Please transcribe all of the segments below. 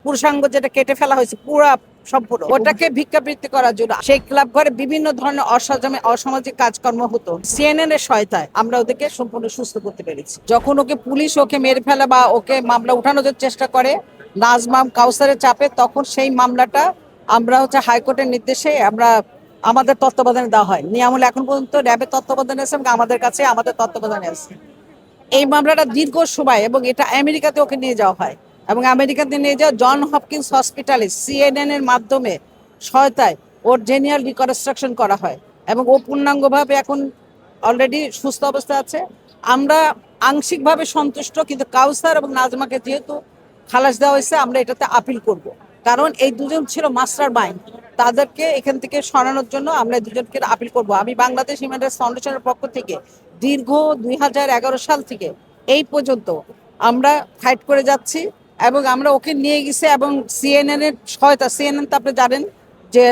পুরুষাঙ্গ যেটা কেটে ফেলা হয়েছে পুরা সম্পূর্ণ ওটাকে ভিক্ষাবৃত্তি করার জন্য সেই ক্লাব ঘরে বিভিন্ন ধরনের অসামাজিক কাজকর্ম হতো। সিএনএন এর সহায়তায় আমরা ওদেরকে সম্পূর্ণ সুস্থ করতে পেরেছি। যখন পুলিশ ওকে মেরে ফেলে বা ওকে মামলা উঠানোর চেষ্টা করে নাজমাম কাউসারের চাপে, তখন সেই মামলাটা আমরা হাইকোর্টের নির্দেশে আমরা আমাদের তত্ত্বাবধানে দেওয়া হয়। নিয়ামূল এখন পর্যন্ত র্যাবের তত্ত্বাবধানে আছে এবং আমাদের তত্ত্বাবধানে আছে। এই মামলাটা দীর্ঘ সময় এবং এটা আমেরিকাতে ওকে নিয়ে যাওয়া হয় এবং আমেরিকাতে নিয়ে যাওয়া জন হপকিন্স হসপিটালে সিএনএন এর মাধ্যমে সহায়তায় ওর জেনিয়াল রিকনস্ট্রাকশন করা হয় এবং ও পূর্ণাঙ্গভাবে এখন অলরেডি সুস্থ অবস্থায় আছে। আমরা আংশিকভাবে সন্তুষ্ট, কিন্তু কাউসার এবং নাজমাকে যেহেতু খালাস দেওয়া হয়েছে আমরা এটাতে আপিল করব, কারণ এই দুজন ছিল মাস্টার মাইন্ড। তাদেরকে এখান থেকে সরানোর জন্য আমরা দুজনকে আপিল করব। আমি বাংলাদেশ হিউম্যান রাইটস ফাউন্ডেশনের পক্ষ থেকে দীর্ঘ 2011 সাল থেকে এই পর্যন্ত আমরা ফাইট করে যাচ্ছি এবং আমরা ওকে নিয়ে গেছি এবং সিএনএন এর সহায়তা, সিএনএন তো আপনি জানেন যে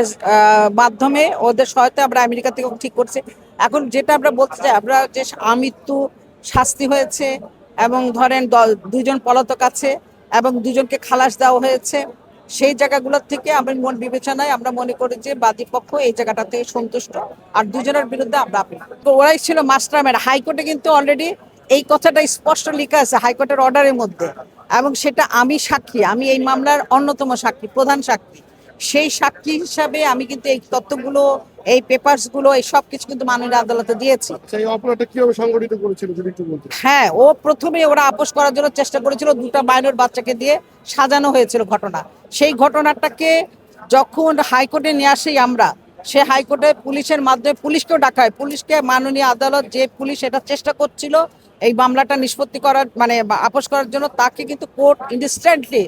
মাধ্যমে ওদের সহায়তা আমরা আমেরিকা থেকে ঠিক করছি। এখন যেটা আমরা বলতে চাই, আমরা যে আমৃত্যু শাস্তি হয়েছে এবং ধরেন দুজন পলাতক আছে এবং দুজনকে খালাস দেওয়া হয়েছে, সেই জায়গাগুলোর থেকে আমরা মন বিবেচনায় আমরা মনে করি যে বাদী পক্ষ এই জায়গাটা থেকে সন্তুষ্ট, আর দুজনের বিরুদ্ধে আমরা আপিল। তো ওরাই ছিল মাস্টারমাইন্ড। হাইকোর্টে কিন্তু অলরেডি এই কথাটা স্পষ্ট লেখা আছে হাইকোর্টের অর্ডারের মধ্যে, এবং সেটা আমি সাক্ষী, আমি এই মামলার অন্যতম সাক্ষী, প্রধান সাক্ষী। সেই সাক্ষী হিসাবে আমি কিন্তু এই তথ্যগুলো, এই পেপারস গুলো, এই সব কিছু কিন্তু মাননীয় আদালতে দিয়েছি। সেই অপরাধটা কিভাবে সংগঠিত করেছিল যদি একটু বলতেন? হ্যাঁ, ও প্রথমে ওরা আপোষ করার জন্য চেষ্টা করেছিল, দুটো মাইনর বাচ্চাকে দিয়ে সাজানো হয়েছিল ঘটনা। সেই ঘটনাটাকে যখন হাইকোর্টে নিয়ে আসি আমরা, সে হাইকোর্টে পুলিশের মাধ্যমে পুলিশকেও ডাকা হয়। পুলিশকে মাননীয় আদালত, যে পুলিশ এটা চেষ্টা করছিল এই মামলাটা নিষ্পত্তি করার মানে আপোষ করার জন্য, তাকে কিন্তু কোর্ট ইনস্ট্যান্টলি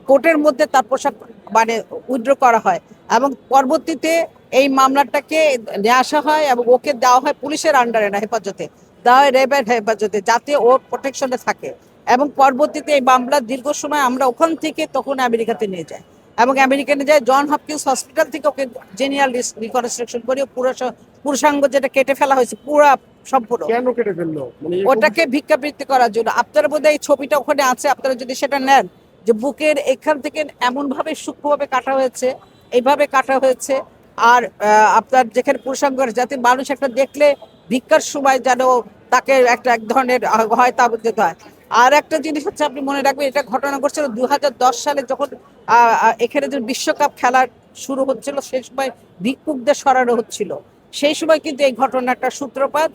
কোর্টের মধ্যে তার পোশাক মানে উইথড্র করা হয় এবং পরবর্তীতে এই মামলাটাকে নিয়ে আসা হয় এবং ওকে দেওয়া হয় পুলিশের আন্ডারে না হেফাজতে, দেওয়া হয় র্যাবের হেফাজতে, যাতে ও প্রোটেকশনে থাকে। এবং পরবর্তীতে এই মামলা দীর্ঘ সময় আমরা ওখান থেকে তখন আমেরিকাতে নিয়ে যাই এবং আমেরিকা নিয়ে যায় জন হপকিন্স হসপিটাল থেকে ওকে জেনিয়াল রিকনস্ট্রাকশন করে পুরুষাঙ্গ যেটা কেটে ফেলা হয়েছে পুরা সম্পূর্ণ। কেন কেটে ফেললো? ওটাকে ভিক্ষাবৃত্তি করার জন্য। আপনারা বোধহয় এই ছবিটা ওখানে আছে, আপনারা যদি সেটা নেন, যে বুকের এখান থেকে এমন ভাবে সূক্ষ্মভাবে কাটা হয়েছে, এইভাবে কাটা হয়েছে। আর আপনার যেখানে পুরুষাঙ্গ, যাতে মানুষ একটা দেখলে ভিক্ষার সময় যেন তাকে একটা এক ধরনের হয় তা বুঝতে হয়। আর একটা জিনিস হচ্ছে, আপনি মনে রাখবেন, এটা ঘটনা ঘটছিল 2010 সালে যখন এখানে যে বিশ্বকাপ খেলা শুরু হচ্ছিল, সেই সময় ভিক্ষুকদের সরানো হচ্ছিল। সেই সময় কিন্তু এই ঘটনাটা সূত্রপাত,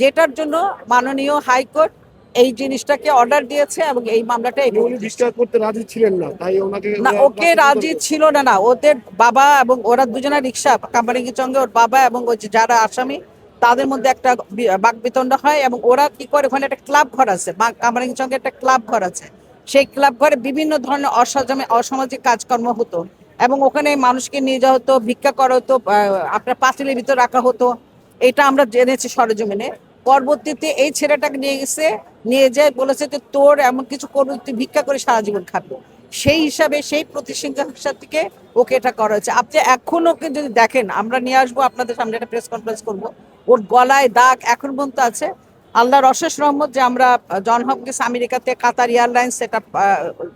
যেটার জন্য মাননীয় হাইকোর্ট এই জিনিসটাকে অর্ডার দিয়েছে এবং এই মামলাটা ভিক্ষা করতে রাজি ছিলেন না, তাই ওনাকে না, ওকে রাজি ছিল না। না, ওদের বাবা এবং ওরা দুজনের রিক্সা কামারিঙ্গির সঙ্গে, ওর বাবা এবং ওই যে যারা আসামি, তাদের মধ্যে একটা বাকবিতণ্ড হয় এবং ওরা কি করে, ওখানে একটা ক্লাব ঘর আছে, কামারিঙ্গির সঙ্গে একটা ক্লাব ঘর আছে, সেই ক্লাব ঘরে বিভিন্ন ধরনের অসামাজিক কাজকর্ম হতো এবং ওখানে মানুষকে নিয়ে যাওয়া হতো, ভিক্ষা করা হতো, আপনার পাতিলের ভিতর রাখা হতো। এটা আমরা জেনেছি সরেজমিনে। পরবর্তীতে এই ছেলেটাকে নিয়ে গেছে, নিয়ে যায় বলেছে যে তোর এমন কিছু করবি, তুই ভিক্ষা করে সারা জীবন খাবি। সেই হিসাবে সেই প্রতিষ্ঠান থেকে ওকে এটা করা হয়েছে। আপনি এখন ওকে যদি দেখেন, আমরা নিয়ে আসবো আপনাদের সামনে, একটা প্রেস কনফারেন্স করবো, ওর গলায় দাগ এখন পর্যন্ত আছে। আল্লাহর অশেষ রহমত যে আমরা জন হপকিন্স আমেরিকাতে কাতার এয়ারলাইন্স সেটা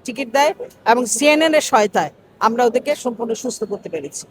টিকিট দেয় এবং সিএনএন এর সহায়তায় আমরা ওদেরকে সম্পূর্ণ সুস্থ করতে পেরেছি।